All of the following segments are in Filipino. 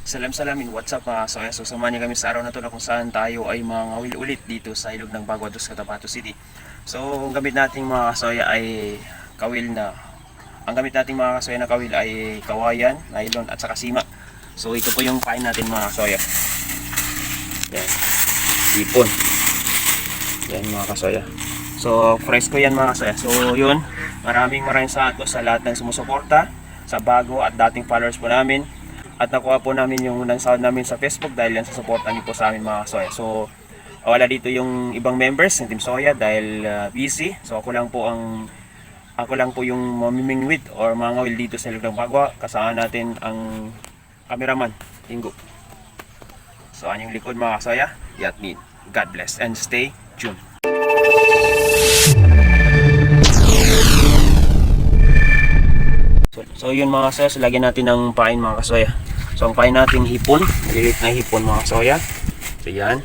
Salam-salamin, what's up mga kasoya? So samahan niyo kami sa araw na to na kung saan tayo ay mangawil ulit dito sa ilog ng Baguados, Cotabato City. So ang gamit nating mga kasoya ay kawil na. Ang gamit nating mga kasoya na kawil ay kawayan, nylon at saka sima. So ito po yung pain natin mga kasoya. Yan. Ipon. Yan mga kasoya. So fresco yan mga kasoya. So yun, maraming salamat po sa lahat ng sumusuporta, sa bago at dating followers po namin. At nakuha po namin yung sound namin sa Facebook dahil yan sa suporta niyo po sa amin mga kasoya. So wala dito yung ibang members ng Team Soya dahil busy. So ako lang po yung mamimingwit or mangawil dito sa ilog ng Bagwa. Kasama natin ang cameraman, Ingo. So anyong likod mga kasoya, Yatmin. God bless and stay tuned. So yun mga kasoya, so lagyan natin ng pain mga kasoya. So ang pain natin hipon, maliliit na hipon mga kasoya. So yan.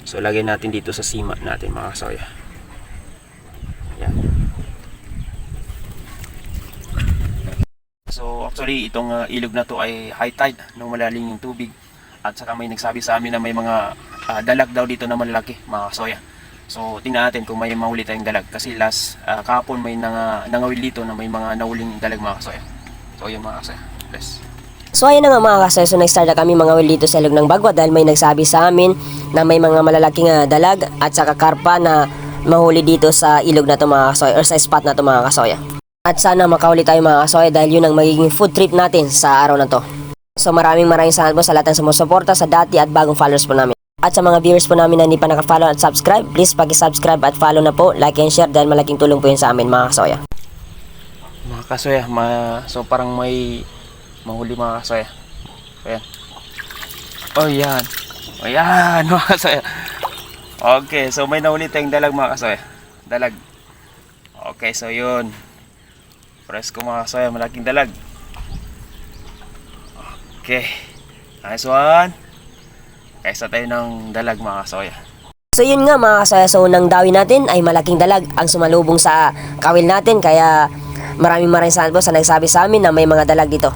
So lagyan natin dito sa sima natin mga kasoya. Yan. So actually itong ilog na to ay high tide, no, malalim yung tubig. At saka may nagsabi sa amin na may mga dalag daw dito na malalaki mga kasoya. So tingnan natin kung may mahuli tayong dalag kasi kahapon may nangawil dito na may mga nahuling dalag mga kasoya. So yun mga kasoya. Bless. So ayun na nga mga kasoya, so nag-start na kami mangawil dito sa ilog ng Bagwa dahil may nagsabi sa amin na may mga malalaking dalag at saka karpa na mahuli dito sa ilog na to mga kasoya or sa spot na to mga kasoya. At sana makahuli tayo mga kasoya dahil yun ang magiging food trip natin sa araw na to. So maraming salamat po sa lahat ng sumusuporta sa dati at bagong followers po namin. At sa mga viewers po namin na hindi pa naka-follow at subscribe, please paki-subscribe at follow na po, like and share dahil malaking tulong po yun sa amin mga kasoya. Mga kasoya, so parang may mahuli mga kasoya. Ayan. Oh yan. Oh yan mga kasoya. Okay, so may nahuli tayong dalag mga kasoya. Dalag. Okay, so yun. Presko mga kasoya, malaking dalag. Okay. Nice one. Kaisa tayo ng dalag mga kasoya. So yun nga mga kasoya, so unang dawi natin ay malaking dalag ang sumalubong sa kawil natin kaya maraming salamat po sa nagsabi sa amin na may mga dalag dito.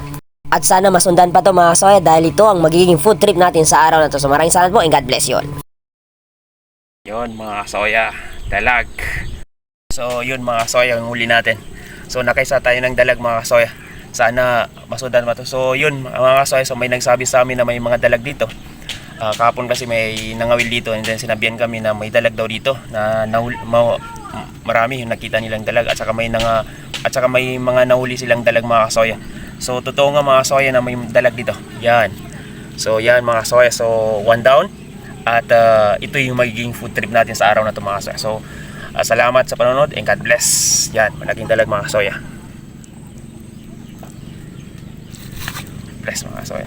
At sana masundan pa to mga kasoya dahil ito ang magiging food trip natin sa araw na to. So maraming salamat po and God bless you all. Yun mga kasoya, dalag. So yun mga kasoya, ang huli natin. So nakaisa tayo ng dalag mga kasoya. Sana masundan pa to. So yun mga kasoya, so may nagsabi sa amin na may mga dalag dito. Kahapon kasi may nangawil dito and then sinabihan kami na may dalag daw dito na marami yung nakita nilang dalag at saka may mga nahuli silang dalag mga kasoya. So totoo nga mga kasoya na may dalag dito. Yan. So yan mga kasoya. So one down. At ito yung magiging food trip natin sa araw na ito mga kasoya. So salamat sa panonood and God bless. Yan. Malaking dalag mga kasoya. Bless mga kasoya.